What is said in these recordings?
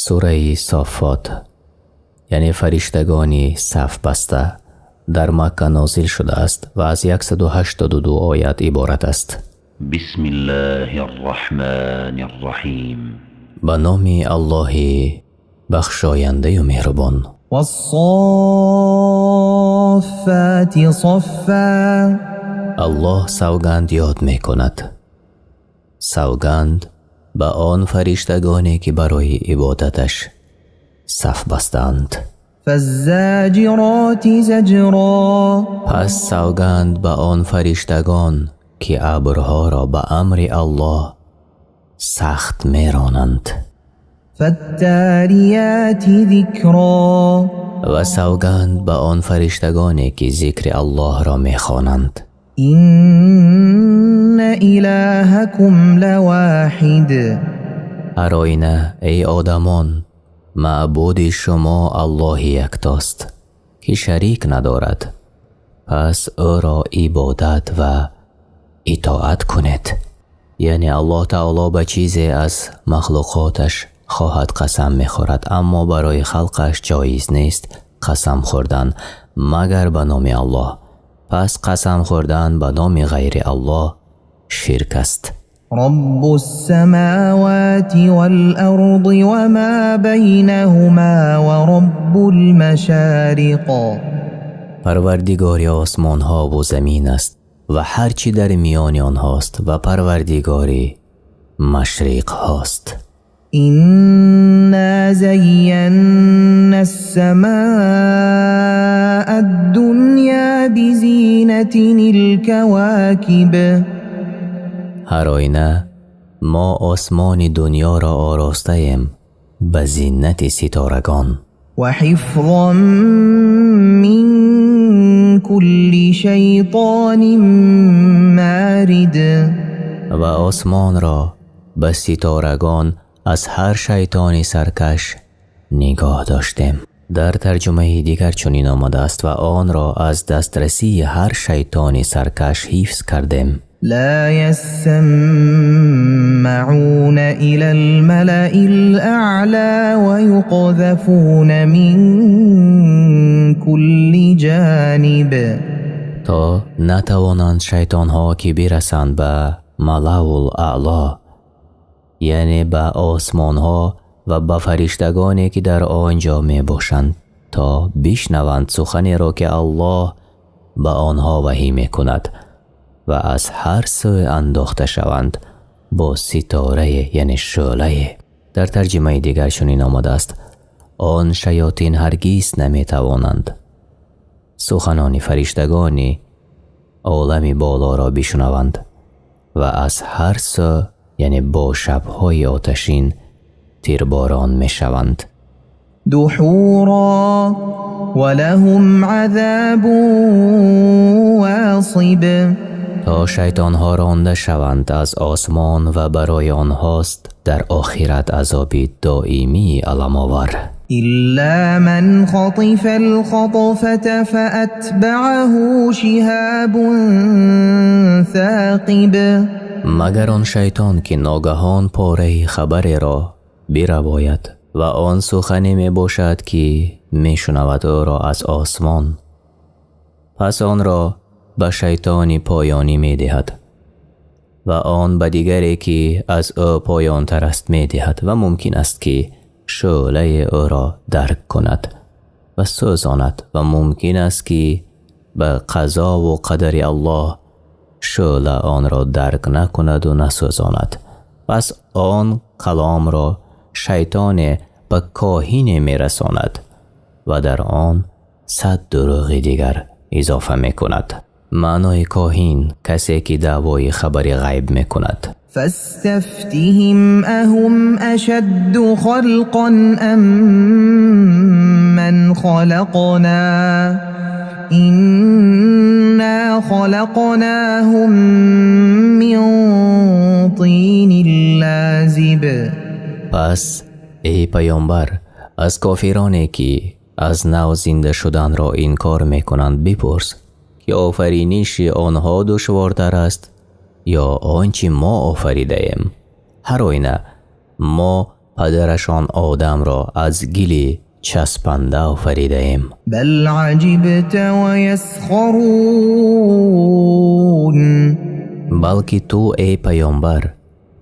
سوره صافات یعنی فرشتگانی صف بسته در مکه نازل شده است و از 182 آیت عبارت است. بسم الله الرحمن الرحیم. به نام الله بخشاینده و مهربان. والصافات صفا. الله سوگند یاد می کند. سوگند به آن فرشتگانی که برای عبادتش صف بستند. فالزاجرات زجرا. پس سوگند به آن فرشتگان که ابرها را به امر الله سخت می رانند. فالتاریات ذکرا. و سوگند به آن فرشتگانی که ذکر الله را می خوانند. این الهکم لواحد. آراینا ای آدمان، معبود شما الله یکتاست که شریک ندارد، پس او را عبادت و اطاعت کنید. یعنی الله تعالی به چیزی از مخلوقاتش خواهد قسم می‌خورد، اما برای خلقش جایز نیست قسم خوردن مگر به نام الله. پس قسم خوردن به نام غیر الله شرک است. رب السماوات والأرض وما بينهما ورب المشارق. پروردگار آسمان ها و زمین است و هر چی در میان آنهاست و پروردگار مشرق هاست. إنا زينا السماء الدنيا بزينة الكواكب. هر آینه ما آسمان دنیا را آراسته ایم به زینت ستارگان و حفظا من كل شیطان مارد. و آسمان را به ستارگان از هر شیطان سرکش نگاه داشتیم. در ترجمه دیگر چنین آمده است و آن را از دسترسی هر شیطان سرکش حفظ کردیم. لا يسمعون إلى الملأ الأعلى ويقذفون من كل جانب. تا نتوانند شیطان ها که برسند به ملأ الاعلی، یعنی به آسمان ها و به فرشتگانی که در آنجا می باشند، تا بشنوند سخنی را که الله به آنها وحی می کند و از هر سو انداخته شوند با ستاره یعنی شعله. در ترجمه دیگر چنین آمده است آن شیاطین هرگز نمی توانند سخنان فرشتگانی عالم بالا را بشنوند و از هر سو یعنی با شبهای آتشین تیرباران می شوند. دحورا ولهم عذاب واصب. تا شیطان ها رانده شوند از آسمان و برای آنهاست در آخرت عذابی دائمی علم آور. إلا من خطف الخطفة فأتبعه شهاب ثاقب. مگر آن شیطان که ناگهان پاره خبر را برباید و آن سخنی می باشد که می شنود او را از آسمان، پس آن را به شیطانی پایانی می دهد و آن به دیگری که از او پایان تر است می دهد و ممکن است که شعله او را درک کند و سوزاند و ممکن است که به قضا و قدر الله شعله آن را درک نکند و نسوزاند. پس آن کلام را شیطان به کاهین می رساند و در آن 100 دروغ دیگر اضافه می کند. معنای کاهین کسی که دعوای خبر غیب می کند. فاستفتهم اهم اشد خلقا ام من خلقنا إنا خلقناهم من طین لازب. پس ای پیامبر از کافرانی که از نو زنده شدن را انکار می کنند بپرس که آفرینش آنها دشوارتر است یا آنچه ما آفریده ایم. هر آینه ما پدرشان آدم را از گلی چسبنده آفریده ایم. بل عجبت و یسخرون، بلکه تو ای پیامبر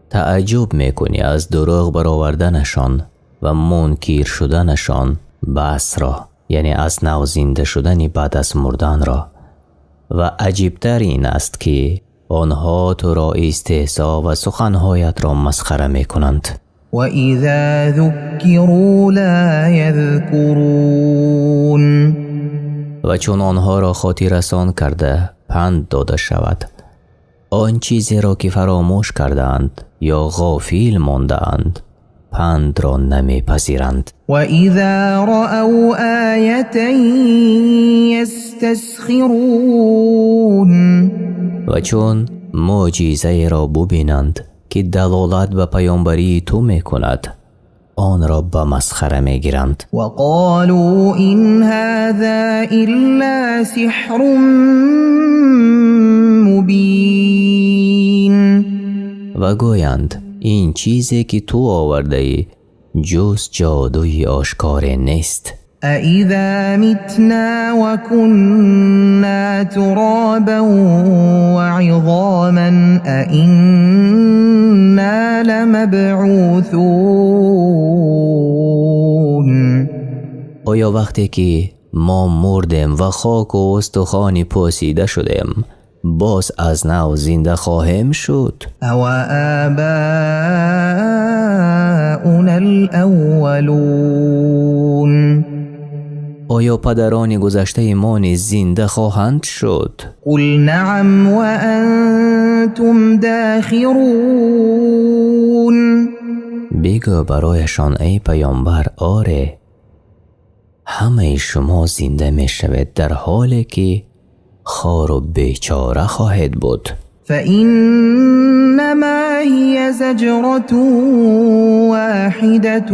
تعجب میکنی از دروغ برآوردنشان و منکر شدنشان بعث را، یعنی از نو زنده شدن بعد از مردن را. و عجیبتر این است که آنها تو را استهزا و سخنهایت را مسخره میکنند. و اذا ذکروا لا یذکرون، و چون آنها را خاطررسان کرده پند داده شود، آن چیزی را که فراموش کردند یا غافل ماندند پند را نمیپذیرند. و اذا رأوا آیة یستسخرون، و چون معجزه را ببینند که دلالت به پیامبری تو میکند آن را به مسخره میگیرند. و قالوا این هذا الا سحر مبین، و گویند این چیزی که تو آورده ای جز جادوی آشکار نیست. أَإِذَا مِتْنَا وَكُنَّا تُرَابًا وَعِظَامًا أَإِنَّا لَمَبْعُوثُونَ، آیا وقتی که ما مردیم و خاک و استخوانی پوسیده شدیم باز از نو زنده خواهیم شد؟ أَوَ آبَاؤُنَا الْأَوَّلُونَ، آیا پدران گذشته ما نیز زنده خواهند شد؟ قل نعم وأنتم داخرون، بگو برایشان ای پیامبر آره، همه شما زنده می شود در حالی که خار و بیچاره خواهد بود. فإنما هي زجرة واحدة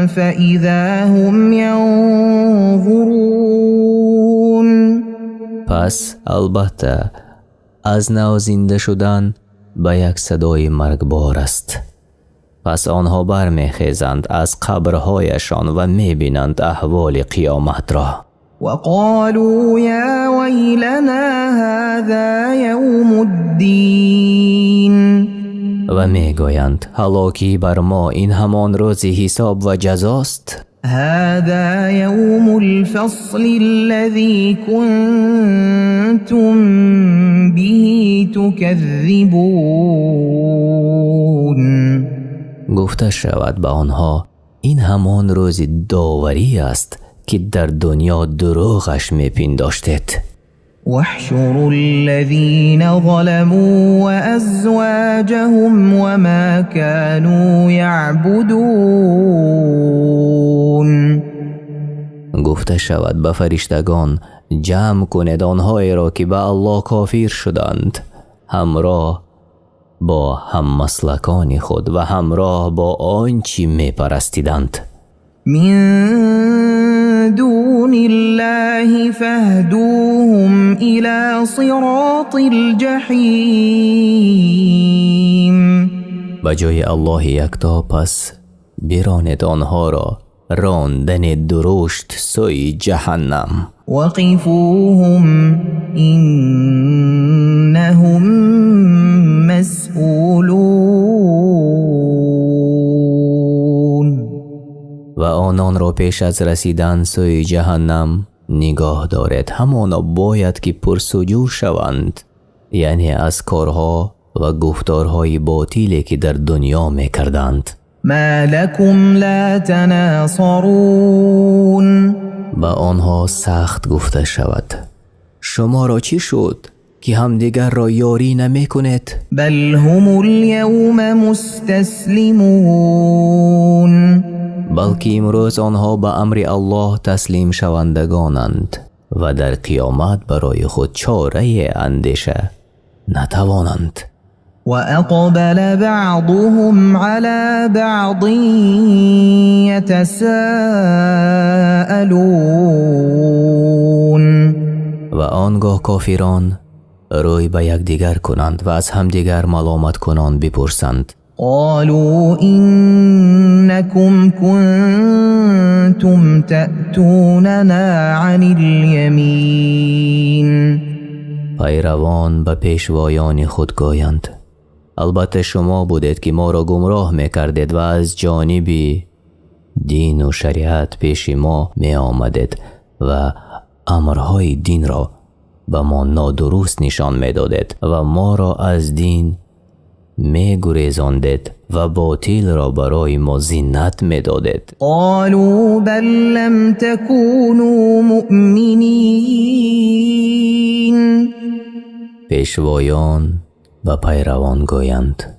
فإذا هم ينظرون، پس البته از نو زنده شدن به یک صدای مرگبار است. پس آنها برمیخیزند از قبرهایشان و میبینند احوال قیامت را. وقالوا يا ويلنا هذا يوم الدين، و میگویند هلاکی بر ما این همان روز حساب و جزاست. هذا يوم الفصل الذي كنتم به تكذبون، گفته شود به آنها این همان روز داوری است که در دنیا دروغش میپنداشتید. واحشروا الذين ظلموا وأزواجهم وما كانوا يعبدون، گفته شود به فرشتگان جمع کنید آنهایی را که به الله کافر شدند، همراه با هم مسلکان خود و همراه با آنچه میپرستیدند. من دون الله فاهدوهم إلى صراط الجحیم، به جای الله یکتا پس برانید آنها را راندن درشت سوی جهنم. وقفوهم إنهم مسئولون، و آنان را پیش از رسیدن سوی جهنم نگاه دارد، همانا باید که پرسجو شوند، یعنی از کارها و گفتارهای باطیلی که در دنیا میکردند. ما لكم لا تناصرون، با آنها سخت گفته شود شما را چی شد که همدیگر را یاری نمی کنید؟ بل هم اليوم مستسلمون، بلکه امروز آنها به امر الله تسلیم شوندگانند و در قیامت برای خود چاره اندیشه نتوانند. وأقبل بعضهم على بعض يتساءلون، و آنگاه کافران روی به یکدیگر کنند و از همدیگر ملامت کنان بپرسند. قالوا إن إنكم كنتم تأتوننا عن اليمين. پیروان به پیشوایان خود گویند البته شما بودید که ما را گمراه میکردید و از جانبی دین و شریعت پیش ما می آمدید و امرهای دین را به ما نادرست نشان می دادید و ما را از دین می گریزاندید و باطل را برای ما زینت می دادید. قالوا بل لم تكونوا مؤمنین. پیشوایان و پیروان گویند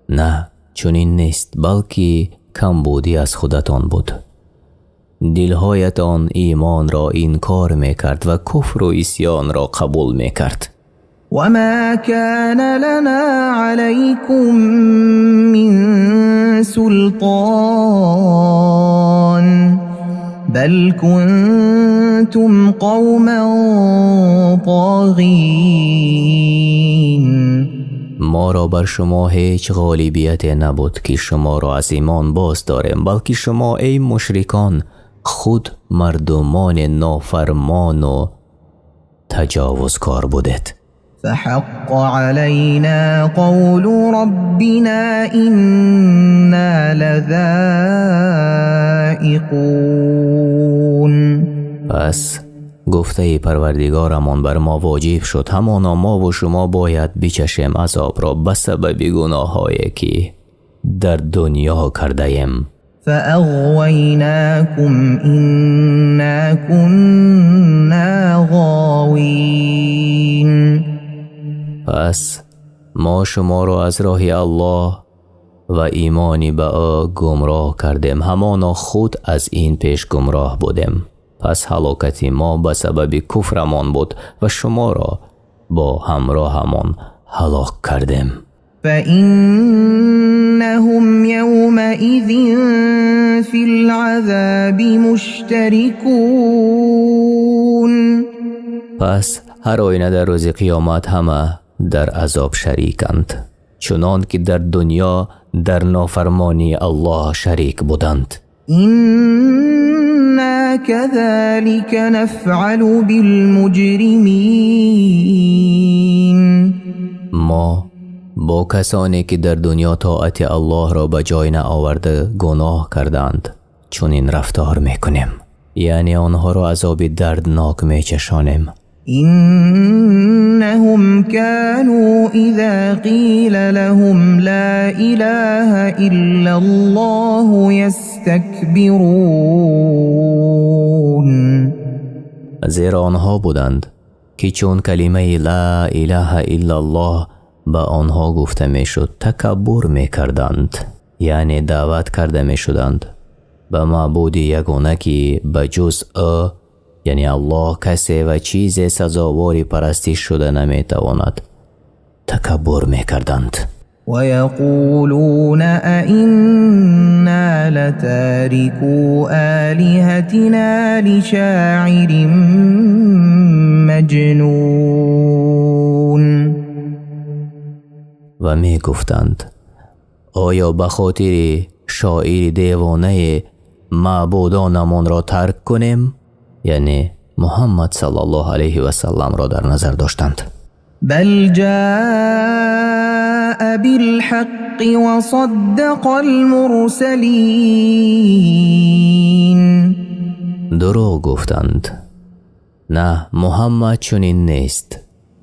نه چنین نیست بلکه کمبودی از خودتان بود. دلهایتان ایمان را انکار میکرد و کفر و عصیان را قبول میکرد. وما كان لنا عليكم من سلطان بل كنتم قوما طاغین. ما را بر شما هیچ غالبیت نبود که شما را از ایمان باز داریم بلکه شما ای مشرکان خود مردمان نافرمان و تجاوزکار بودید. فحق علينا قول ربنا إنا لذائقون. پس گفته پروردگارمان بر ما واجب شد همانا ما و شما باید بچشیم عذاب را به سبب گناهایی که در دنیا کرده ایم. فأغويناكم إنا كنا غاوين. پس ما شما را از راه الله و ایمانی به او گمراه کردیم همانا خود از این پیش گمراه بودیم. پس هلاکت ما به سبب کفرمان بود و شما را با همراهمان هلاک کردیم. فإنهم يومئذ في العذاب مشتركون. پس هر آینه در روز قیامت همه در عذاب شریکند چنان که در دنیا در نافرمانی الله شریک بودند. إنا كذلك نفعل بالمجرمين. ما با کسانی که در دنیا طاعت الله را به جای نآورده گناه کردند چون این رفتار میکنیم یعنی آنها را عذاب دردناک میچشانیم. إنهم كانوا إذا قيل لهم لا إله إلا الله يستكبرون. زیرا آنها بودند که چون کلمه لا اله الا الله به آنها گفته میشد تکبر میکردند یعنی دعوت کرده میشدند به معبود یگانه که به جز او یعنی الله کسی و چیز سزاوار پرستش شده نمیتواند تکبر میکردند. ويقولون أئنا لتاركو آلهتنا لشاعر مجنون. و می گفتند آیا به خاطر شاعر دیوانه معبودانمان را ترک کنیم؟ یعنی محمد صلی الله علیه و سلم را در نظر داشتند. بل جاء بالحق وصدق المرسلین. دروغ گفتند. نه محمد چنین نیست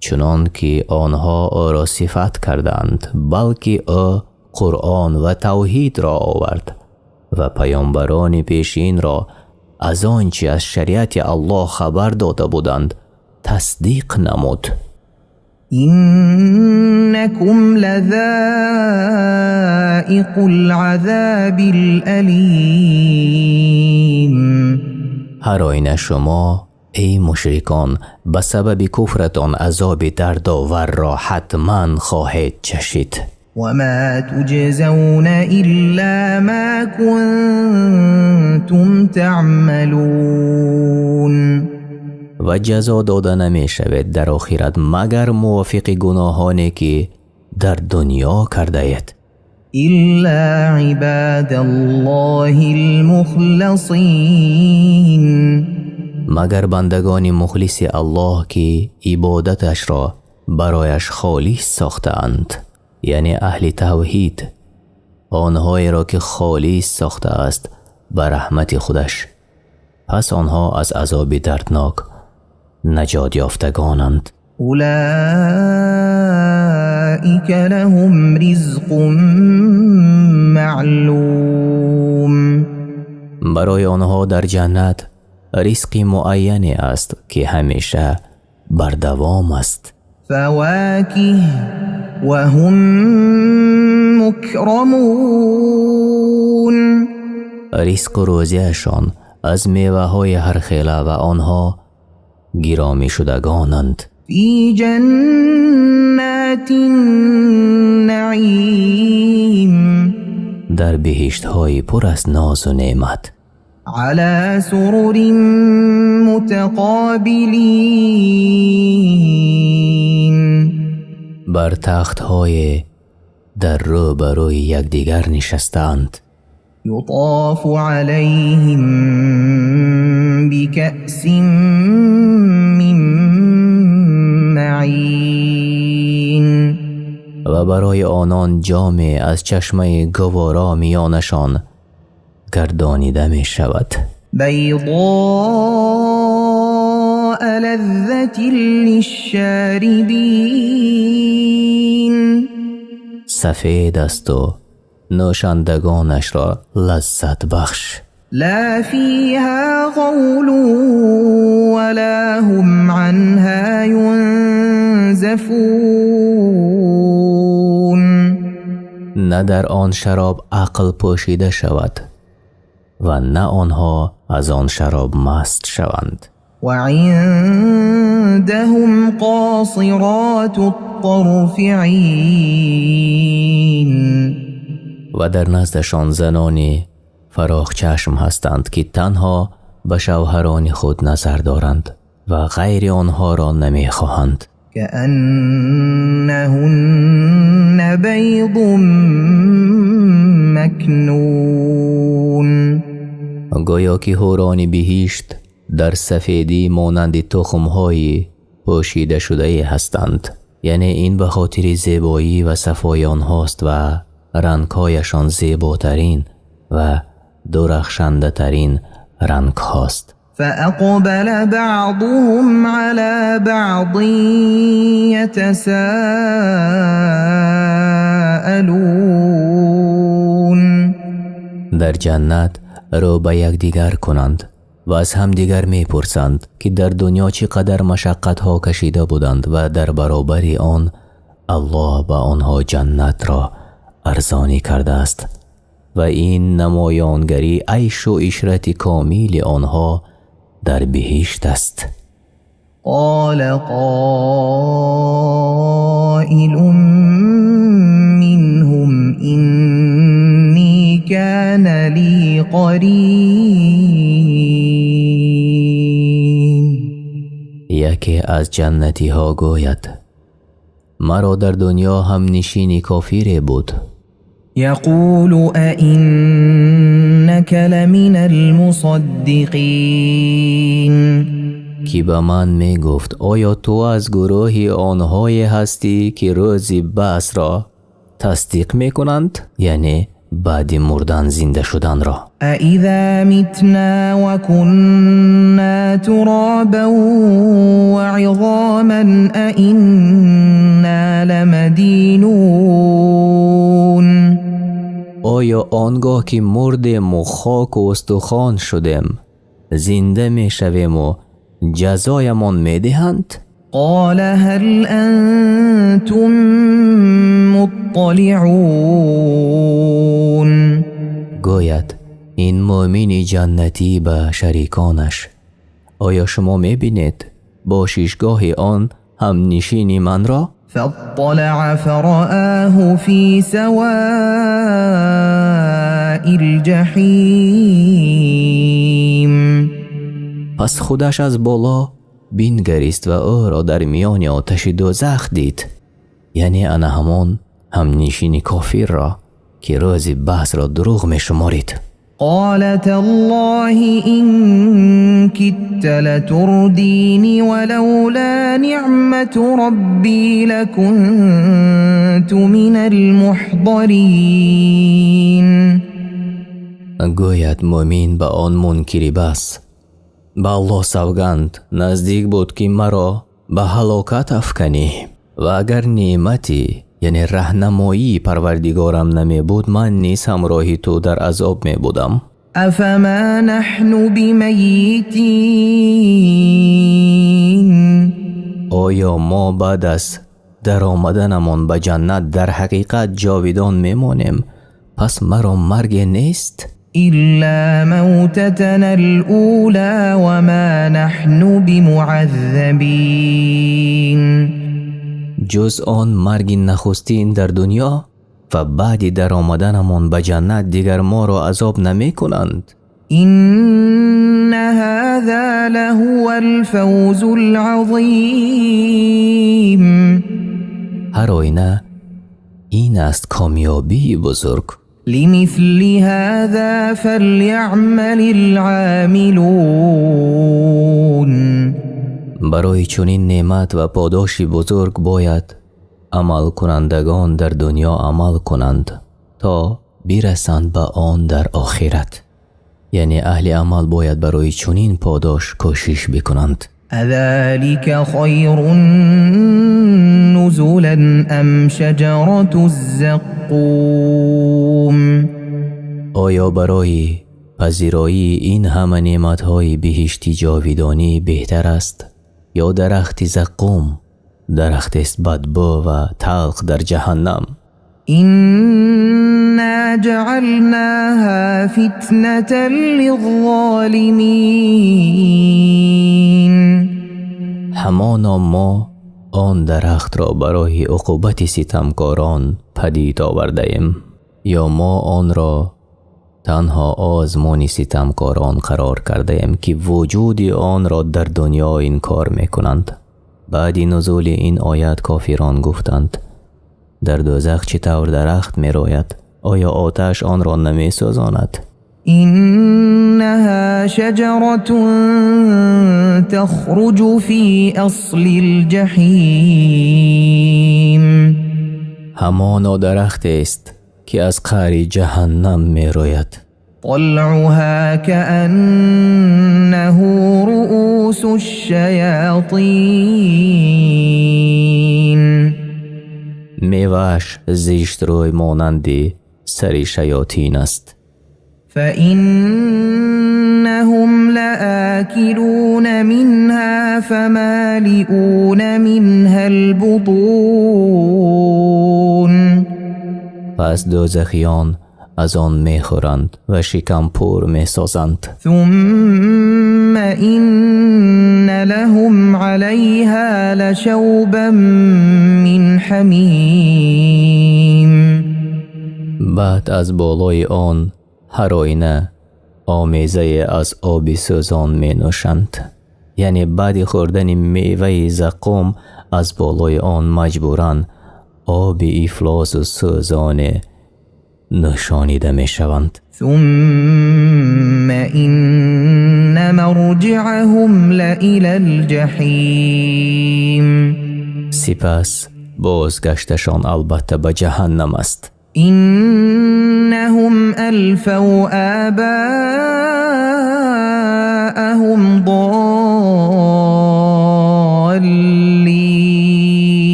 چنان که آنها او را صفت کردند بلکه او قرآن و توحید را آورد و پیامبران پیشین را از آنچه از شریعت الله خبر داده بودند تصدیق نمود. إنكم لذائق العذاب الأليم. هر آینه شما ای مشرکان به سبب کفرتان عذاب دردآور را حتما خواهید چشید. وما تجزون إلا ما كنتم تعملون. و جزا داده نمی شود در آخرت مگر موافق گناهانی که در دنیا کرده اید. إلا عباد الله المخلصين مگر بندگان مخلص الله که عبادتش را برایش خالص ساختند، یعنی اهل توحید، آنهایی را که خالص ساخته است به رحمت خودش، پس آنها از عذاب دردناک نجات یافتگانند. أولئك لهم رزق معلوم برای آنها در جنت رزق معینی است که همیشه بر دوام است. فواكه وهم مكرمون رزق و روزیشان از میوه های هر خیله و آنها گرامی شدگانند. في جنات النعيم در بهشت های پر از ناز و نعمت. على سرر متقابلين بر تخت های در رو بروی یکدیگر نشستند. يطاف عليهم بكأس من معين و برای آنان جام از چشمه گوارا میانشان گردانیده می شود. بيضاء لذة للشاربين سفید است و نوشندگانش را لذت بخش. لا فيها غول ولا هم عنها ينزفون نه در آن شراب عقل پوشیده شود و نه آنها از آن شراب مست شوند. وعندهم قاصرات الطرف عين و در نزدشان زنانی فراخ چشم هستند که تنها به شوهران خود نظر دارند و غیر آنها را نمی خواهند. كأنهن بيض مكنون گویا که حوران بهشت در سفیدی مانند تخم‌های پوشیده شده هستند، یعنی این به خاطر زیبایی و صفای آنهاست و رنگ‌هایشان زیباترین و درخشنده ترین رنگ هاست. فأقبل بعضهم على بعض يتساءلون در جنت رو به یکدیگر کنند و از هم دیگر می پرسند که در دنیا چقدر مشقت ها کشیده بودند و در برابر آن الله به آنها جنت را ارزانی کرده است و این نمایانگری عیش و عشرت کامل آنها در بهشت است. قال قائل منهم إني كان لي قرين یکی از جنتی ها گوید مرا در دنیا هم نشینی کافر بود. يقول أئنك لمن المصدقين کی به من می گفت آیا تو از گروه آنهای هستی که روز بعث را تصدیق می کنند، یعنی بعد مردن زنده شدن را. أإذا متنا وكنا ترابا وعظاما أإنا لمدينون آیا آنگاه که مردیم و خاک و استخوان شدیم زنده می شویم و جزایمان می دهند؟ قال هل أنتم مطلعون گوید این مؤمن جنتی به شریکانش آیا شما می بینید با ششگاه آن هم نشینی من را؟ فاطلع فرآه في سواء الجحیم پس خودش از بالا بینگریست و او را در میان آتش دوزخ دید، یعنی آن همان هم نشین کافر را که روز بحث را دروغ می شمارید. قال تالله إن كدت لترديني ولولا نعمة ربي لكنت من المحضرين. گوید مومین به آن منکری بس: به الله سوگند نزدیک بود که مرا به هلاکت افکنی و اگر نعمتی یعنی راهنمایی پروردگارم نمی بود من نیز همراه تو در عذاب می بودم. أفما نحن بمیتین. آیا ما بعد از در آمدنمان به جنت در حقیقت جاویدان میمانیم پس مرا مرگ نیست؟ إلا موتتنا الأولى وما نحن بمعذبين. جز آن مرگ نخستین در دنیا و بعد در آمدنمان به جنت دیگر ما را عذاب نمی کنند. إن هذا لهو الفوز العظيم. هر آینه این است کامیابی بزرگ. لمثل هذا فليعمل العاملون. برای چنین نعمت و پاداشی بزرگ باید عمل کنندگان در دنیا عمل کنند تا برسند به آن در آخرت. یعنی اهل عمل باید برای چنین پاداش کوشش بکنند. اذلك خیر نزلا ام شجرة الزقوم. آیا برای پذیرایی این همه نعمت‌های بهشتی جاویدانی بهتر است یا درخت زقوم، درخت است بدبو و تلخ در جهنم؟ إنا جعلناها فتنة للظالمين. همانا ما آن درخت را برای عقوبت ستمکاران پدید آورده ایم، یا ما آن را تنها آزمون ستمکاران قرار کرده ایم که وجود آن را در دنیا انکار میکنند. بعد نزول این آیت کافران گفتند در دوزخ چطور درخت می روید؟ آیا آتش آن را نمی سوزاند؟ إنها شجرة تخرج في أصل الجحيم. همانا درخت است که از قعر جهنم می روید. طلعها كأنه رؤوس الشياطين. میوه‌اش زشت روی مانندی سر شیاطین است. فإنهم لآكلون منها فمالئون منها البطون. پس دوزخیان از آن میخورند و شکم پر میسازند. ثم إن لهم عليها لشوبا من حمیم. بعد از بالای آن هر آینه آمیزه از آب سوزان می نوشند. یعنی بعد خوردن میوه زقوم از بالای آن مجبورن آب افلاس و سوزان نوشانیده می شوند. ثم إن مرجعهم لإلى الجحیم. سپس بازگشتشان البته به جهنم است. إنهم ألفوا آباءهم ضالين.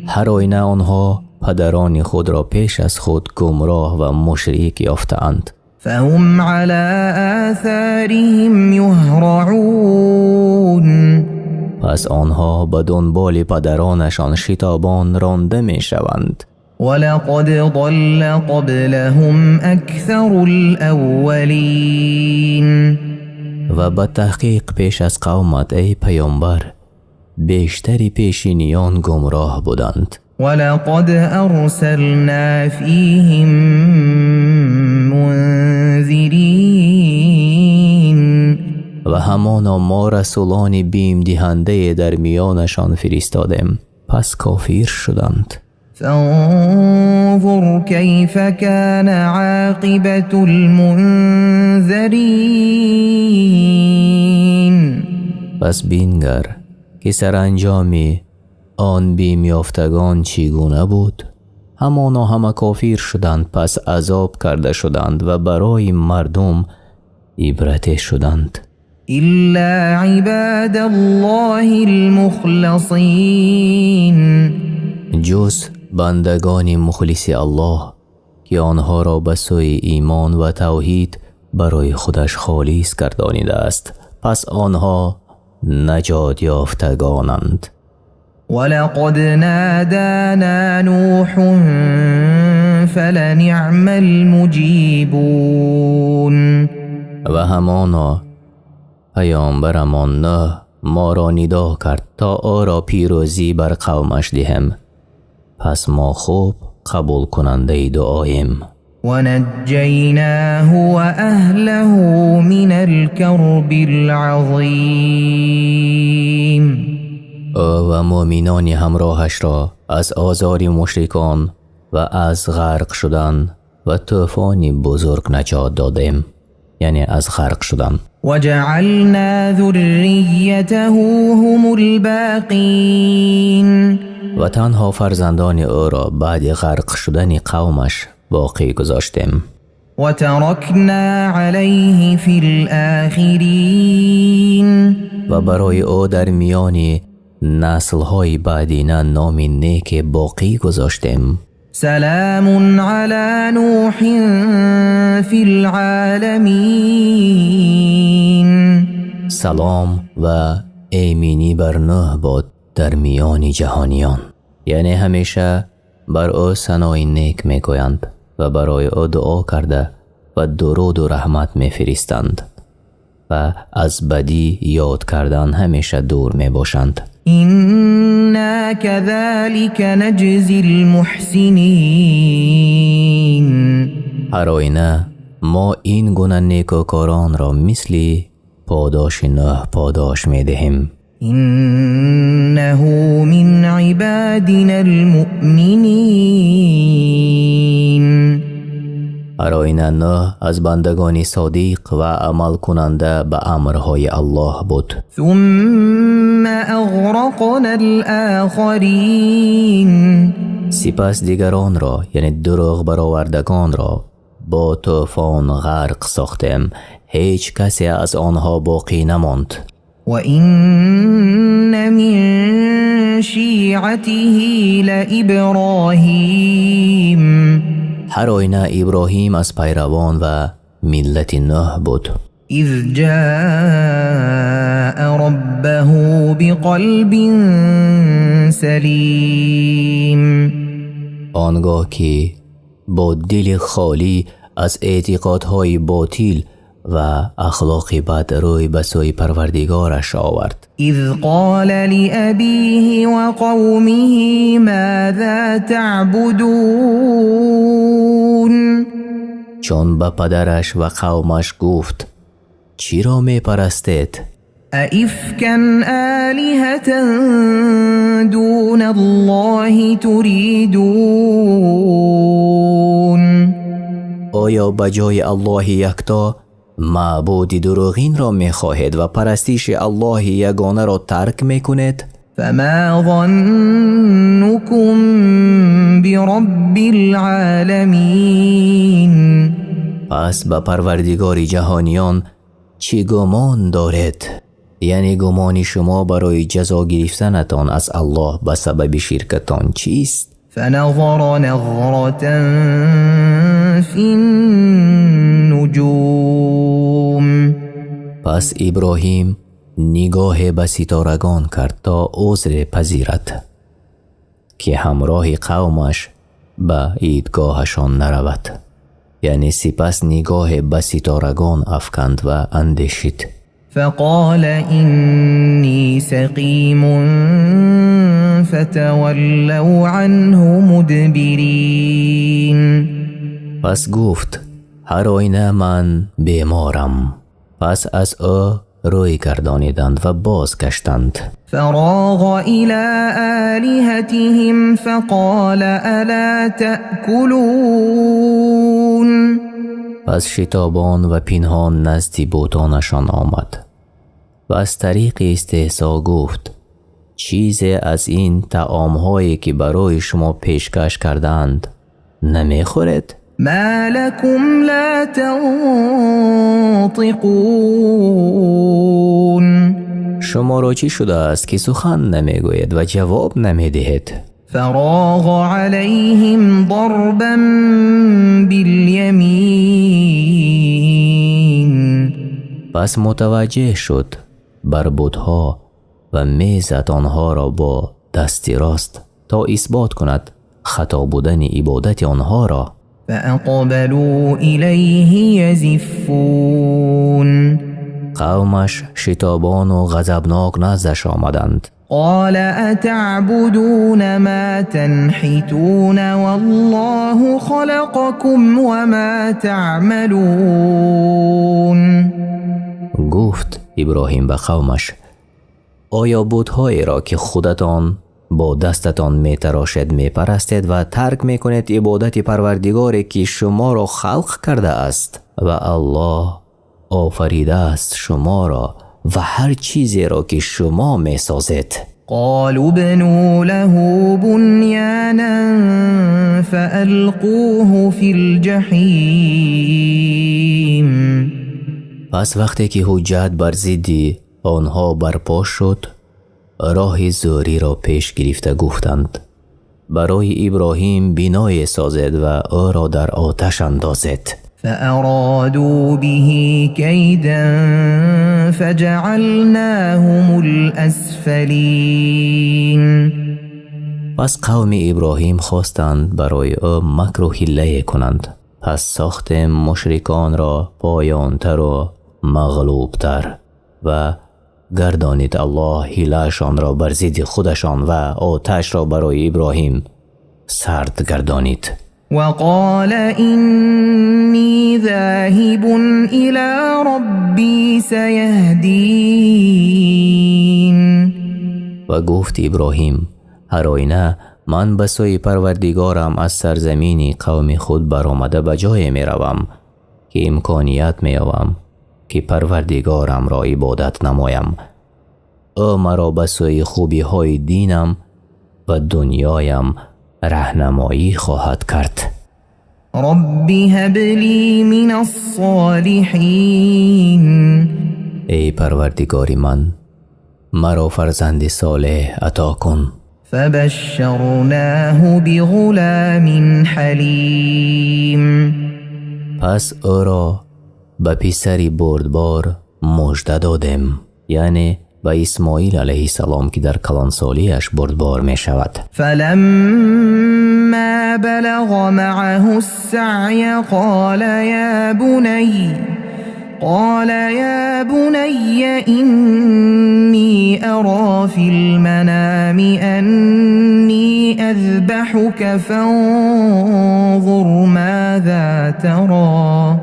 هر آینه آنها پدران خود را پیش از خود گمراه و مشرک یافتند. فهم على آثارهم يهرعون. پس آنها به دنبال پدرانشان شتابان رانده می شوند. ولقد ضل قبلهم أكثر الأولين. و به تحقیق پیش از قومت ای پیامبر بیشتری پیشینیان گمراه بودند. ولقد أرسلنا فيهم منذرين. و همانا ما رسولان بیم دهنده در میانشان فرستادیم پس کافر شدند. فانظر كيف كان عاقبة المنذرين. پس بینگر که سرانجامی آن بیم یافتگان چگونه بود. همانا همه کافر شدند، پس عذاب کرده شدند و برای مردم عبرت شدند. إلا عباد الله المخلصين. جز بندگان مخلص الله که آنها را به سوی ایمان و توحید برای خودش خالص گردانیده است، پس آنها نجات یافتگانند. ولقد نادانا نوح فلنعم المجيبون. و همانا پیامبرمان نوح ما را ندا کرد تا او را پیروزی بر قومش دهم، پس ما خوب قبول کننده دعاییم. ونجيناه وأهله من الكرب العظيم. و مؤمنان همراهش را از آزار مشرکان و از غرق شدن و طوفان بزرگ نجات دادیم، یعنی از غرق شدن. وجعلنا ذريته هم الباقين. و تنها فرزندان او را بعد غرق شدن قومش باقی گذاشتیم. وتركنا عليه في الآخرين. و برای او در میان نسل‌های بعدینه نام نیک باقی گذاشتیم. سلام على نوح في العالمين. سلام و ایمنی بر نوح باد در میان جهانیان، یعنی همیشه بر او ثنای نیک میگویند و برای او دعا کرده و درود و رحمت میفرستند و از بدی یاد کردن همیشه دور میباشند. إنا كذلك نجزي المحسنين. هر آینه ما این گونه نیکوکاران را مثل پاداش نوح پاداش میدهیم. إنه من عبادنا المؤمنين. هر آینه نوح از بندگان صادق و عمل کننده به امرهای الله بود. ثم أغرقنا الآخرين. سپس دیگران را، یعنی دروغ برآوردگان را با طوفان غرق ساختیم، هیچ کسی از آنها باقی نماند. وإن من شيعته لإبراهيم. هر آینه ابراهیم از پیروان و ملت نوح بود. إذ جاء ربه بقلب سليم. آنگاه که با دل خالی از اعتقادهای باطل و اخلاق بد روی به سوی پروردگارش آورد. إذ قال لأبيه وقومه ماذا تعبدون. چون به پدرش و قومش گفت چی را می پرستید؟ أئفكا آلهة دون الله تريدون. آیا بجای الله یکتا معبود دروغین را می خواهید و پرستش الله یگانه را ترک می کنید؟ فما ظنكم برب العالمين. پس به پروردگار جهانیان چی گمان دارید؟ یعنی گمان شما برای جزا گرفتنتان از الله به سبب شرکتان چیست؟ فنظر نظرة في النجوم. پس ابراهیم نگاه به ستارگان کرد تا عذر پذیرد که همراه قومش به عیدگاهشان نرود، یعنی سپس نگاه به ستارگان افکند و اندیشید. فقال إني سقيم فتولوا عنه مدبرين. پس گفت هر آینه من بیمارم، پس از او روی گردانیدند و بازگشتند. فراغ إلى آلهتهم فقال ألا تأكلون. پس شتابان و پنهان نزد بتانشان آمد و از طریق استحضا گفت چیزی از این طعام‌هایی که برای شما پیشکش کردند نمیخورید؟ ما لكم لا تنطقون. شما را چی شده است که سخن نمیگوید و جواب نمیدهید؟ فراغ عليهم ضربا باليمين. پس متوجه شد بر بت‌ها و میزد آنها را با دست راست تا اثبات کند خطا بودن عبادت آنها را. فأقبلوا إليه يزفون. قومش شتابان و غضبناک نزدش آمدند. قال أتعبدون ما تنحتون والله خلقكم وما تعملون. گفت ابراهیم به قومش آیا بت‌هایی را که خودتان با دستتان می تراشید می پرستید و ترک می کنید عبادت پروردگاری که شما را خلق کرده است و الله آفریده است شما را و هر چیزی را که شما می سازید. قالوا ابنوا له بنيانا فألقوه في الجحيم. پس وقتی که حجت بر ضد آنها برپا شد راه زوری را پیش گرفته گفتند برای ابراهیم بنای سازد و او را در آتش اندازد. فأرادوا به كيدا فجعلناهم الأسفلين. پس قوم ابراهیم خواستند برای او مکر و حیله کنند پس ساخت مشرکان را پایانتر و مغلوبتر و گردانید الله حیله‌شان را بر ضد خودشان و آتش را برای ابراهیم سرد گردانید. وقال إني ذاهب إلى ربي سيهدين. و گفت ابراهیم هر آینه من به سوی پروردگارم از سرزمینی قوم خود برآمده به جای می روم که امکانیت می یابم که پروردگارم را عبادت نمایم. او مرا به سوی خوبی های دینم و دنیایم راهنمایی خواهد کرد. رب هب لي من الصالحين. ای پروردگاری من مرا فرزند صالح عطا کن. فبشرناه بغلام حلیم. پس او را به پسری بردبار مژده دادیم یعنی به اسماعیل علیه السلام که در کلانسالیش بردبار می شود. فلما بلغ معه السعی قال یا بني إني أرى في المنام أني أذبحك فانظر ماذا ترى.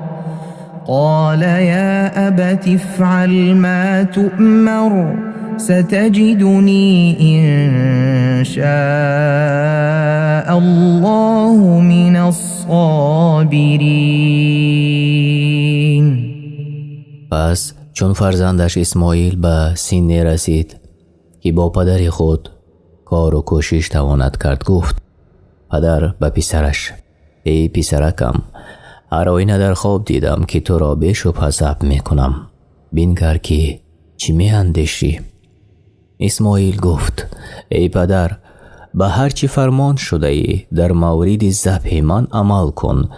قال يا أبت افعل ما تؤمر ستجدني إن شاء الله من الصابرين. پس چون فرزندش اسماعیل به سینی رسید که با پدر خود کار و کوشش تواند کرد گفت پدر به پسرش ای پسرکم هر آینه در خواب دیدم که تو را بیشبه ذبح میکنم بنگر که چی میاندیشی. اسماعیل گفت ای پدر به هر چی فرمان شده ای در مورد ذبح من عمل کن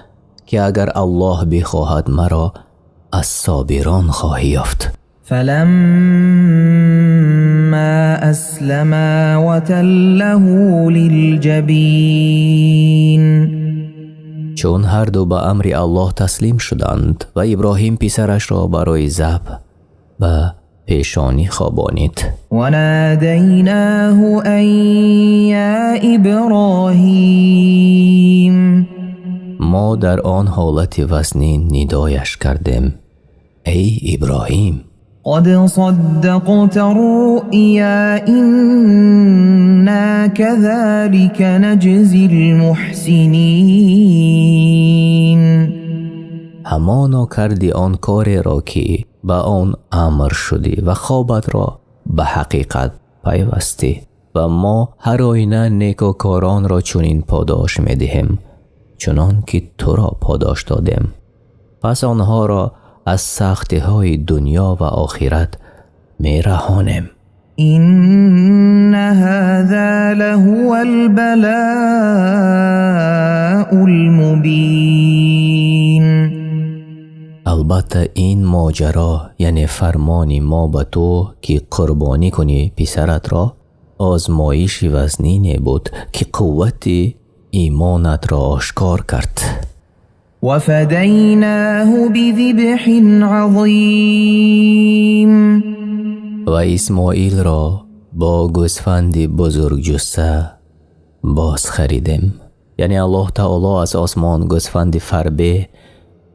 که اگر الله بخواهد مرا از صابران خواهی یافت. فلما أسلما وتله للجبین. چون هر دو به امر الله تسلیم شدند و ابراهیم پسرش را برای ذبح به پیشانی خوابانید. و نادیناه ان یا ابراهیم. ما در آن حالت وزنی ندایش کردیم ای ابراهیم. قد صدقت الرؤيا إنا كذلك نجزي المحسنين. همانا کردی آن کاری را که به آن امر شدی و خوابت را به حقیقت پیوستی و ما هر آینه نیکوکاران را چنین پاداش می دهیم چنان که تو را پاداش دادیم. پس آنها را از سختی های دنیا و آخرت می رهانیم. إن هذا لهو البلاء المبين. البته این ماجرا یعنی فرمانی ما به تو که قربانی کنی پسرت را آزمایش وزنینی بود که قوت ایمانت را آشکار کرد. وفديناه بذبح عظيم. و اسماعیل را با گوسفند بزرگ جثه باز خریدیم. یعنی الله تعالی از آسمان گوسفند فربه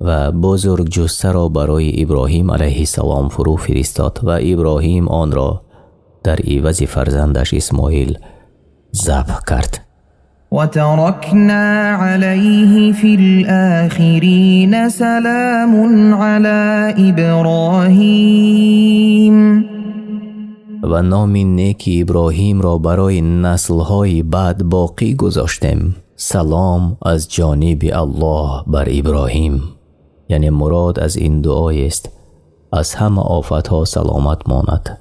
و بزرگ جثه را برای ابراهیم علیه السلام فرو فرستاد و ابراهیم آن را در عوض فرزندش اسماعیل ذبح کرد. وتركنا عليه في الآخرين سلام على إبراهيم. و نام نیک ابراهیم را برای نسل‌های بعد باقی گذاشتیم. سلام از جانب الله بر ابراهیم. یعنی مراد از این دعای است از همه آفت‌ها سلامت ماند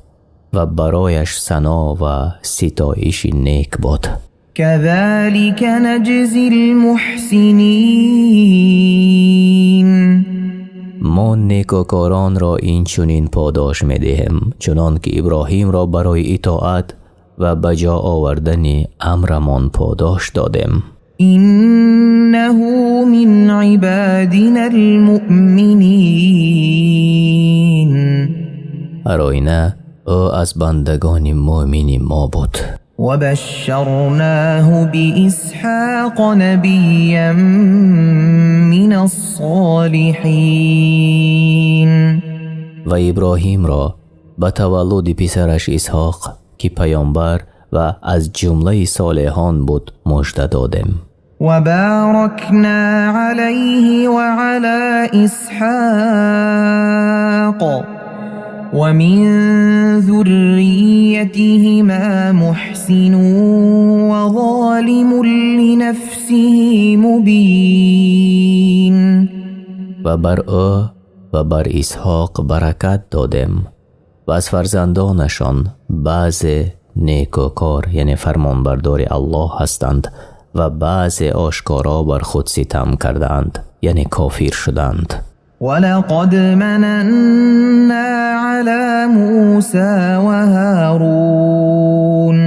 و برایش ثنا و ستایش نیک باد. كذلك نجزي المحسنين. ما نیکوکاران را این چنین پاداش می دهیم چنان که ابراهیم را برای اطاعت و بجا آوردن امرمان پاداش دادیم. إنه من عبادنا المؤمنين. هر آینه او از بندگان مؤمن ما بود. وبشرناه بإسحاق نبيا من الصالحين. و ابراهیم را به تولد پسرش اسحاق که پیامبر و از جمله صالحان بود مژده دادیم. وباركنا عليه وعلى إسحاق ومن ذريتهما محسن وظالم لنفسه مبين. و بر او و بر اسحاق برکت دادیم و از فرزندانشان بعض نیکوکار یعنی فرمانبردار الله هستند و بعض آشکارا بر خود ستم کردند یعنی کافر شدند. ولقد مننا على موسى وهارون.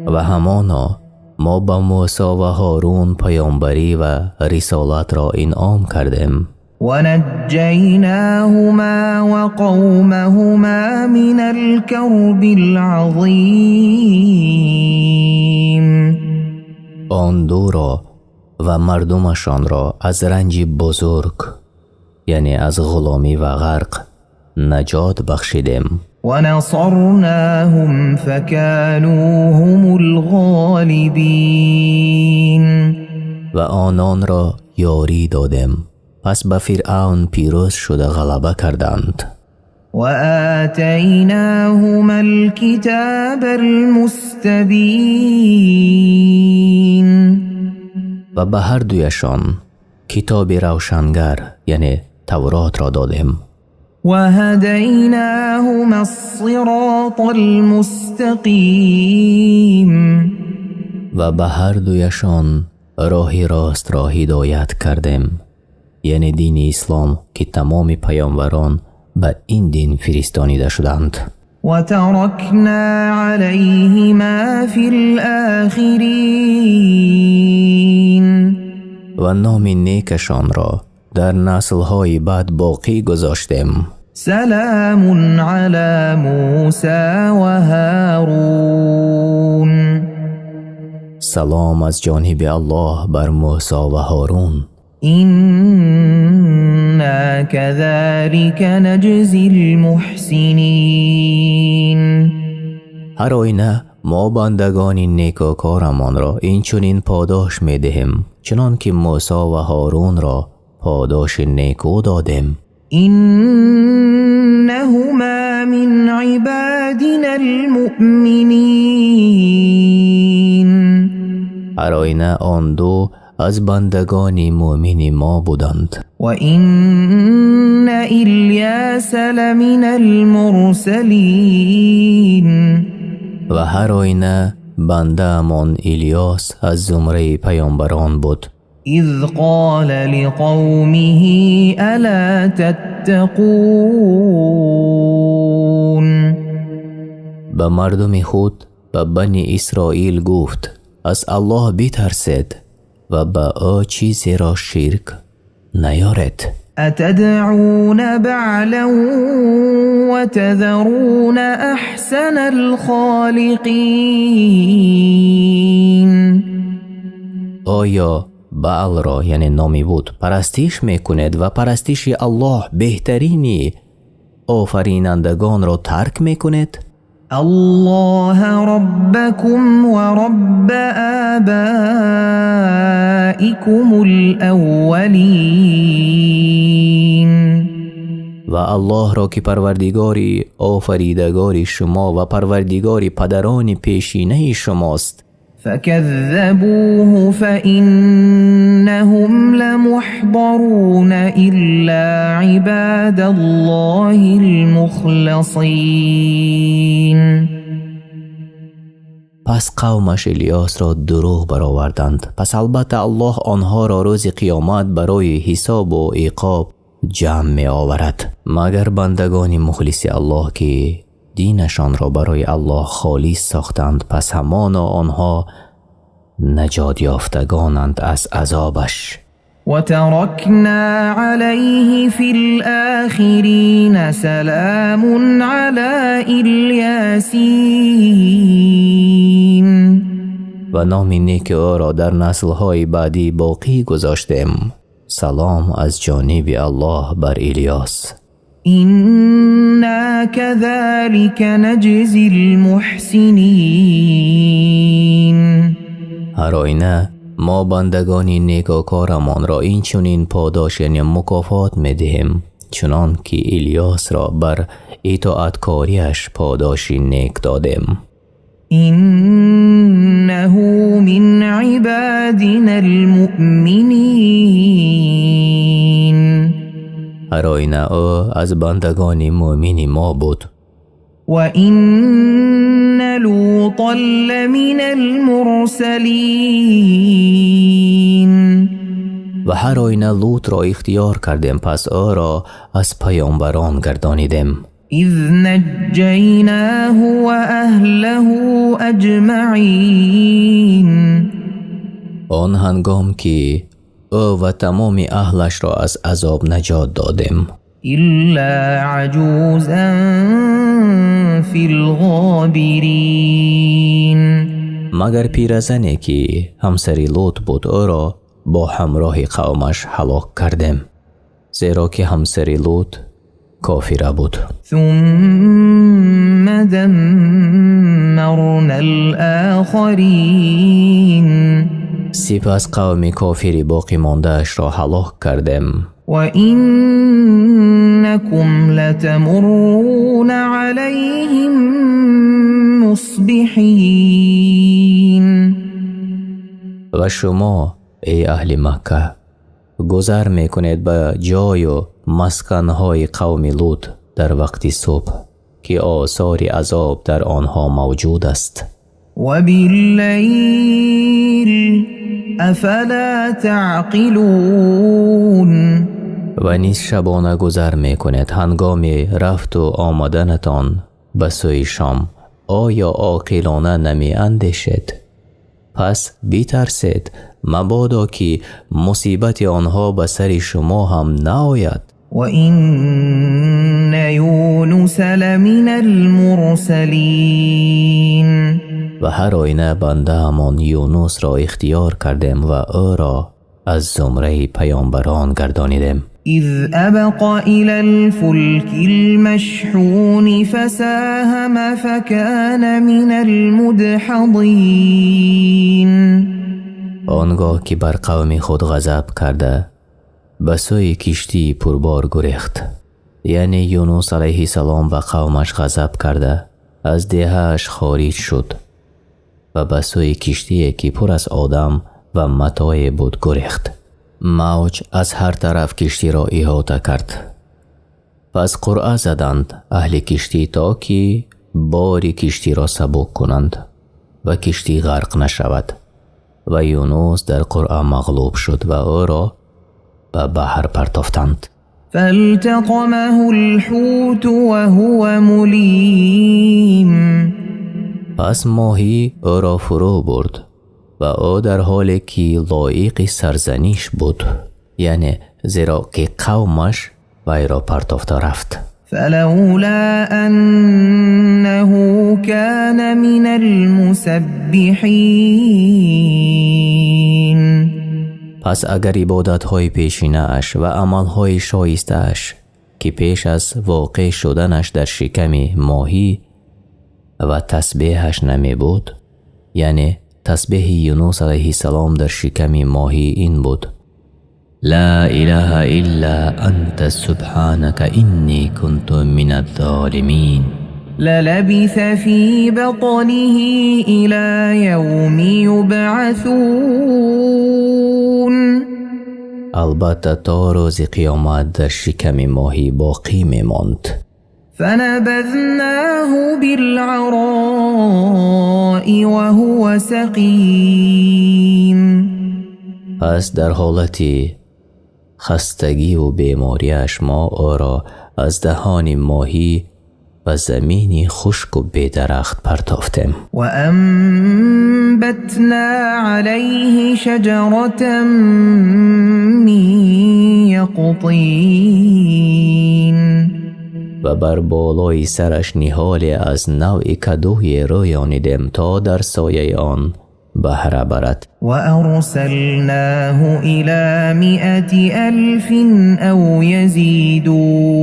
و همانا ما با موسی و هارون پیامبری و رسالت را انعام کردیم. ونجيناهما وقومهما من الكرب العظيم. آن دو را و مردمشان را از رنج بزرگ یعنی از غلامی و غرق نجات بخشیدیم. ونصرناهم فكانوا هم الغالبين. و آنان را یاری دادیم پس به فرعون پیروز شده غلبه کردند. وآتيناهما الكتاب المستبين. و به هر دویشان کتاب روشنگر یعنی تورات را دادیم. وهديناهما الصراط المستقيم. و به هر دویشان راه راست را هدایت کردیم یعنی دین اسلام که تمام پیامبران به این دین فرستانیده شدند. وتركنا عليهما في الآخرين. و نام نیکشان را در نسل‌های بعد باقی گذاشتیم. سلام على موسى وهارون. سلام از جانب الله بر موسی و هارون. إنا إنا كذلك نجزي المحسنين. هر آینه ما بندگان نیکوکارمان را این چنین پاداش می دهیم چنان که موسی و هارون را پاداش نیکو دادیم. إنهما من عبادنا المؤمنين. هر آینه آن دو از بندگان مؤمن ما بودند. وإن إلیاس لمن المرسلین. و هر آینه بنده امان الیاس از زمره پیامبران بود. اذ قال لقومه الا تتقون. به مردم خود به بنی اسرائیل گفت از الله بترسید و به او چیزی را شرک نیارید. اتدعون بعلا وتذرون احسن الخالقین. آیا بعل را یعنی نامی بود پرستش میکنید و پرستش الله بهترینی آفرینندگان را ترک میکنید؟ الله ربكم ورب آبائكم الأولين. و الله را که پروردگاری آفریدگاری شما و پروردگاری پدران پیشینه شماست. فكذبوه فإنهم لمحضرون إلا عباد الله المخلصين. پس قومش الیاس را دروغ برآوردند. پس البته الله آنها را روز قیامت برای حساب و عقاب جمع می آورد مگر بندگان مخلص الله که دینشان را برای الله خالص ساختند، پس همانا آنها نجات یافتگانند از عذابش. وتركنا عليه في الآخرين سلام على الياسين. و نام نیک او را در نسل‌های بعدی باقی گذاشتیم. سلام از جانب الله بر الیاس. إنا كذلك نجزي المحسنين. هر آینه ما بندگان نیکوکارمان را این چنین پاداش یعنی مکافات می دهیم چنان که الیاس را بر اطاعتکاریش پاداش نیک دادیم. إنه من عبادنا المؤمنين. هر آینه او از بندگان مؤمن ما بود. وإن لوطا لمن المرسلين. و هر آینه لوط را اختیار کردیم، پس او را از پیامبران گردانیدیم. إذ نجيناه وأهله أجمعين. آن هنگام که او و تمام اهلش را از عذاب نجات دادیم. إلا عجوزا في الغابرين. مگر پیرزنی که همسری لوط بود او را با همراه قومش هلاک کردیم، زیرا که همسری لوط کافره بود. ثم دمرنا الآخرين. سپس قوم کافری باقی ماندهش را هلاک کردیم. وإنكم لتمرون عليهم مصبحين. و شما ای اهل مکه گذر میکنید به جای و مسکنهای قوم لوط در وقت صبح که آثار عذاب در آنها موجود است. وبالليل افلا تعقلون. و نیز شبانه گذر میکنید هنگام رفت و آمدنتان به سوی شام. آیا عاقلانه نمی اندیشید؟ پس بیترسید مبادا که مصیبت آنها به سر شما هم نآید. وإن يونس لمن المرسلين. و هر آینه بنده همان یونس را اختیار کردیم و او را از زمره پیامبران گردانیدیم. إذ أبق إلى الفلك المشحون فساهم فكان من المدحضين. آنگاه که بر قوم خود غضب کرده به سوی کشتی پربار گریخت، یعنی یونس علیه السلام و قومش غضب کرده از دهه‌اش خارج شد و به سوی کشتی که پر از آدم و متاع بود گریخت. موج از هر طرف کشتی را احاطه کرد. پس قرعه زدند اهل کشتی تا که باری کشتی را سبک کنند و کشتی غرق نشود و یونس در قرعه مغلوب شد و او را به بحر پرتافتند. فالتقمه الحوت وهو ملیم. پس ماهی او را فرو برد و او در حالی که لایق سرزنش بود، یعنی زیرا که قومش وی را پرتافته رفت. فلولا أنه كان من المسبحين. پس اگر عبادت های پیشینه اش و عمل های شایسته اش که پیش از واقع شدنش در شکم ماهی و تسبیحش نمی بود، یعنی تسبیح یونس علیه السلام در شکم ماهی این بود: لا اله الا انت سبحانك انی كنت من الظالمین، للبث في بطنه إلى يوم يبعثون. البته تا روز قیامت در شکم ماهی باقی می ماند. فنبذناه بالعراء وهو سقيم. پس در حالتی خستگی و بیماریش ما او را از دهان ماهی و زمینی خشک و بیدرخت پرتافتیم. وأنبتنا عليه شجرة من يقطين. و بر بالای سرش نهالی از نوع کدوی رویانیدیم تا در سایه آن بهره برد. وأرسلناه إلى 100,000 أو يزيدون.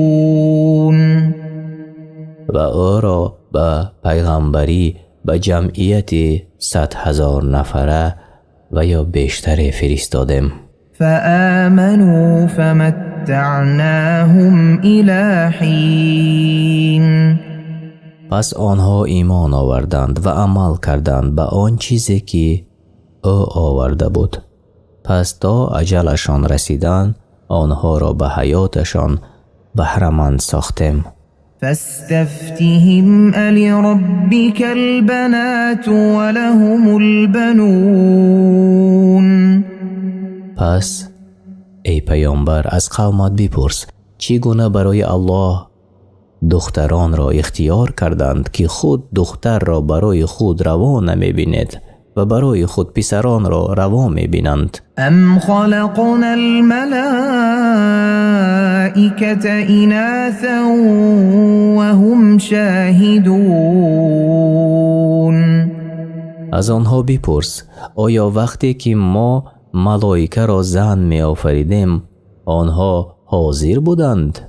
و او را به پیغمبری به جمعیت 100,000 نفره و یا بیشتر فرستادیم. فآمنوا فمتعناهم إلى حين. پس آنها ایمان آوردند و عمل کردند به آن چیزی که او آورده بود. پس تا اجلشان رسیدن آنها را به حیاتشان بهره‌مند ساختیم. فاستفتهم ألربك البنات ولهم البنون. پس ای پیامبر از قومت بپرس چگونه برای الله دختران را اختیار کردند که خود دختر را برای خود روا نمی بیند و برای خود پسران را روا می بینند. ام خلقنا الملائكة إناثا وهم شاهدون. از آنها بپرس آیا وقتی که ما ملائکه را زن می آفریدیم آنها حاضر بودند؟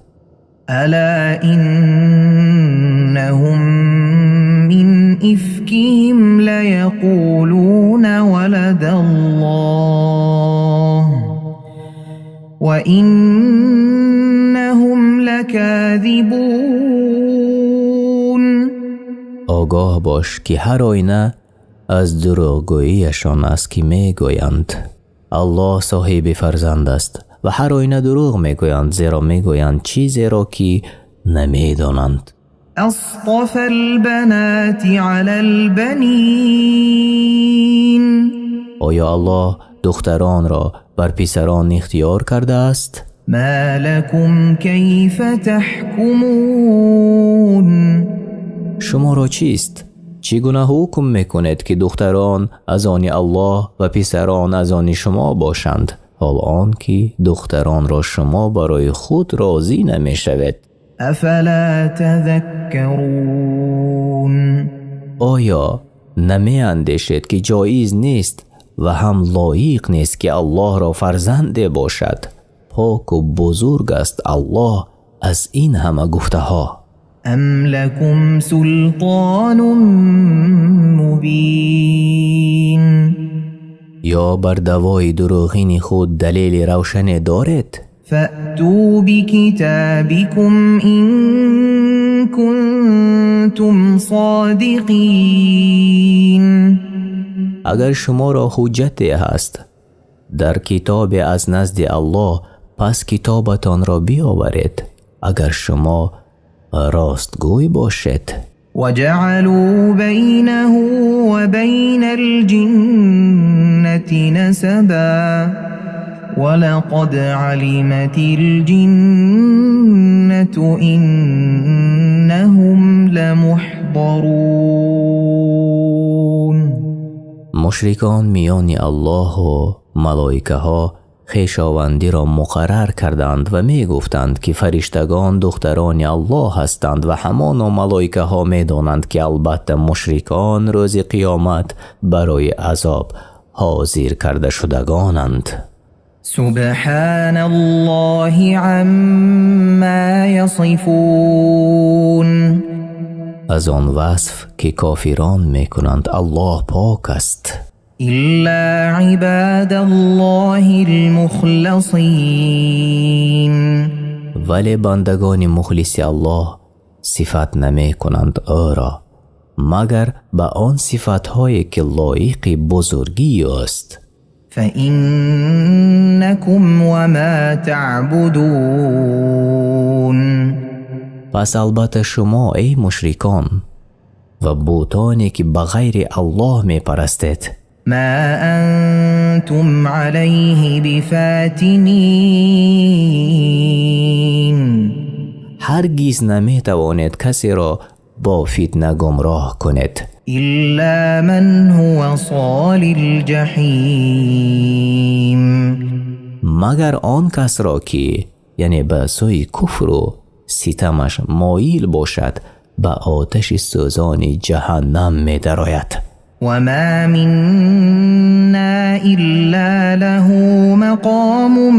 ألا إنهم من إفكهم ليقولون ولد الله وإنهم لكاذبون. آگاه باش که هر آینه از دروغگوییشان است که می گویند الله صاحب فرزند است و هر آینه دروغ می گویند زیرا می گویند چیزی را که نمی دانند. أصطفى البنات على البنين. آیا الله دختران را بر پسران اختیار کرده است؟ ما لكم كيف تحكمون. شما را چیست؟ چگونه حکم میکنید که دختران از آن الله و پسران از آن شما باشند حال آن که دختران را شما برای خود راضی نمی شود؟ افلا تذکرون. آیا نمی اندیشید که جایز نیست و هم لایق نیست که الله را فرزند باشد پاک و بزرگ است الله از این همه گفته ها. أم لكم سلطان مبين یا بر دوای دروغین خود دلیل روشن دارید؟ فأتوا بكتابكم إن كنتم صادقين اگر شما را حجت هست در کتاب از نزد الله، پس کتابتان را بیاورید اگر شما راستگوی باشید. وجعلوا بينه وبين الجنة نسبا ولقد علمت الجنة إنهم لمحضرون. مشرکان میان الله و ملائکه ها خویشاوندی را مقرر کردند و می گفتند که فرشتگان دختران الله هستند و همان ملائکه ها می دانند که البته مشرکان روز قیامت برای عذاب حاضر کرده شدگانند. سبحان الله عما يصفون. از آن وصف که کافران می کنند الله پاک است. إلا عباد الله المخلصين. ولی بندگان مخلص الله صفت نمی کنند او را مگر به آن صفت هایی که لایق بزرگی است. فإنكم وما تعبدون. پس البته شما ای مشرکان و بوتانی که بغیر الله می پرستید، ما أنتم عليه بفاتنين. هرگز نمی توانید کسی را با فتنه گمراه کنید إلا من هو صال الجحيم. مگر آن کس را که یعنی به سوی کفر و ستمش مایل باشد به آتش سوزان جهنم می درآید. وما منا إلا له مقام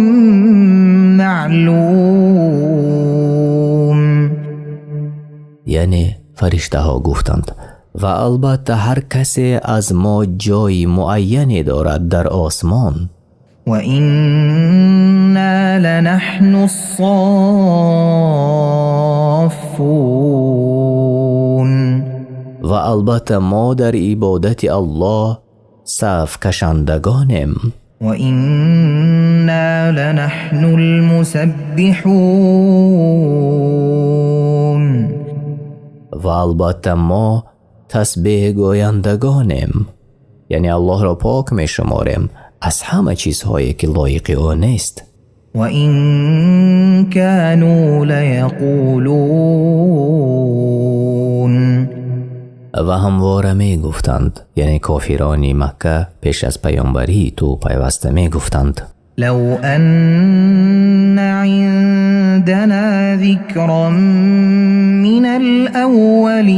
معلوم. یعنی فرشته ها گفتند و البته هر کسی از ما جای معینی دارد در آسمان. وإنا لنحن الصافون. و البته ما در عبادت الله صف کشندگانیم. وإنا لنحن المسبحون. و البته ما تسبیح گویندگانیم، یعنی الله را پاک می شماریم از همه چیزهایی که لایق او نیست. وإن كانوا ليقولون. و همواره می گفتند، یعنی کافران مکه پیش از پیامبری تو پیوسته می گفتند لو أن عندنا ذكرا من الأولين.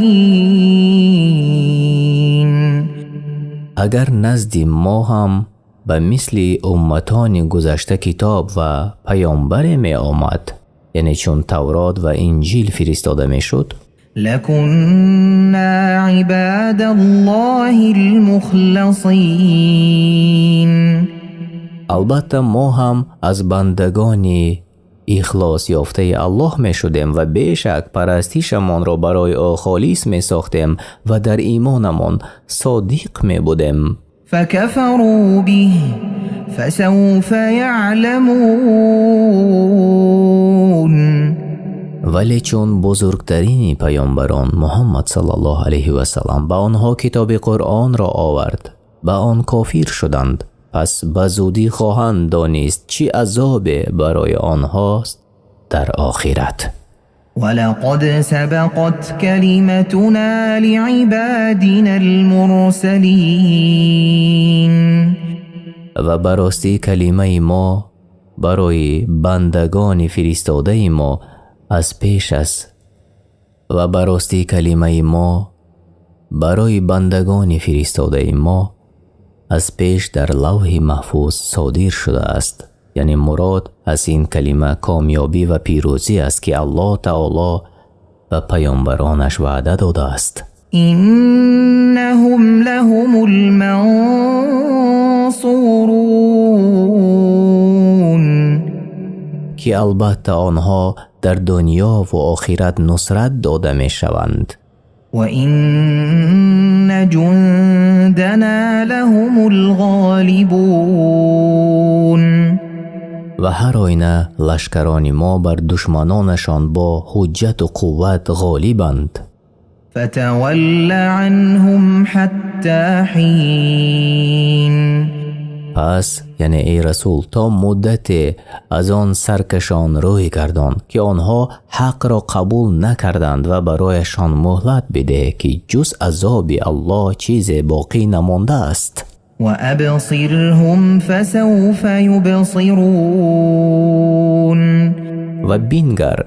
اگر نزد ما هم به مثل امتان گذشته کتاب و پیامبر می آمد، یعنی چون تورات و انجیل فرستاده می شد، لكنا عباد الله المخلصين. البته ما هم از بندگان اخلاص یافته الله می شدیم و بیشک پرستیشمان را برای او خالص می ساختیم و در ایمانمان صادق می بودیم. فكفروا به فسوف يعلمون. ولی چون بزرگترین پیامبران محمد صلی الله علیه و سلم به آنها کتاب قرآن را آورد، به آن کافر شدند، پس به زودی خواهند دانست چی عذاب برای آنهاست در آخرت. ولقد سبقت كلمتنا لعبادنا المرسلين. و براستی کلمه ما برای بندگان فرستاده ما از پیش است و براستی کلمه ما برای بندگان فرستاده ما از پیش در لوح محفوظ صادر شده است. یعنی مراد از این کلمه کامیابی و پیروزی است که الله تعالی و پیامبرانش وعده داده است. إنهم لهم المنصورون که البته آنها در دنیا و آخرت نصرت داده می شوند. وإن جندنا لهم الغالبون و هر آینه لشکران ما بر دشمنانشان با حجت و قوت غالبند. فتول عنهم حتى حين پس یعنی ای رسول تا مدت از آن سرکشان روی گردان که آنها حق را قبول نکردند و برایشان مهلت بده که جز عذاب الله چیز باقی نمانده است. وأبصرهم فسوف يبصرون و بینگر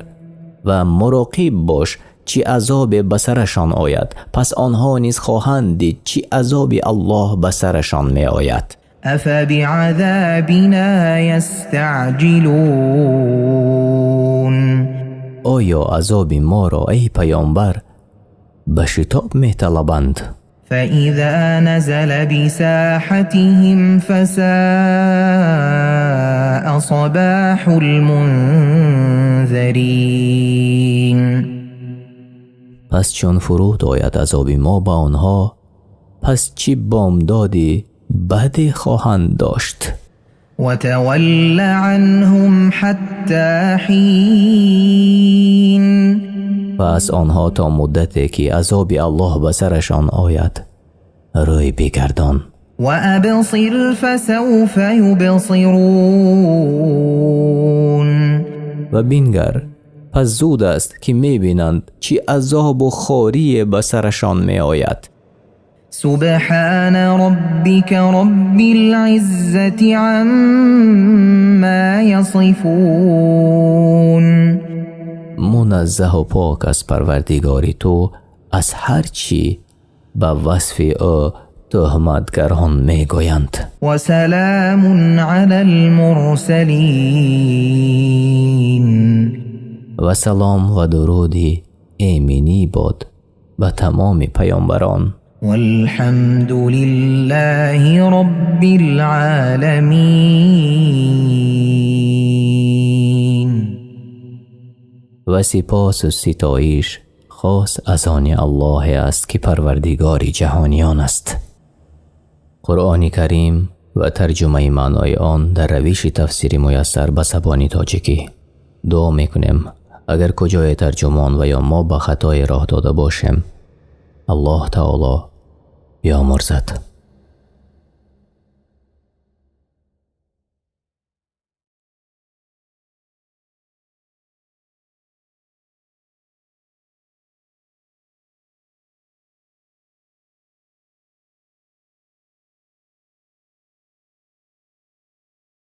و مراقب باش چی عذاب بسرشان آید، پس آنها نیز خواهند دید چی عذاب الله بسرشان می آید. أفبعذابنا يستعجلون آیا عذاب ما را ای پیامبر به شتاب می طلبند؟ فإذا نزل بساحتهم فساء صباح المنذرين پس چون فرود آید عذاب ما با آنها، پس چی بامدادی بدی خواهند داشت. وتول عنهم حتى حين پس آنها تا مدتی که عذاب الله به سرشان آید روی بگردان. وأبصر فسوف يبصرون و بینگر پس زود است که میبینند چی عذاب و خواری به سرشان می آید. سبحان ربك رب العزة عما يصفون منزه و پاک از پروردگاری تو از هر چی به وصف او تهمتگران میگویند. وسلام على المرسلين و سلام و درودی ایمنی باد به تمام پیامبران. والحمد لله رب العالمين و سپاس و ستایش خاص از آن الله است که پروردگار جهانیان است. قرآن کریم و ترجمه معنای آن در روش تفسیر میسر به زبان تاجیکی. دعا میکنیم اگر کجای ترجمان و یا ما به خطای راه داده باشیم، الله تعالی بیامرزد.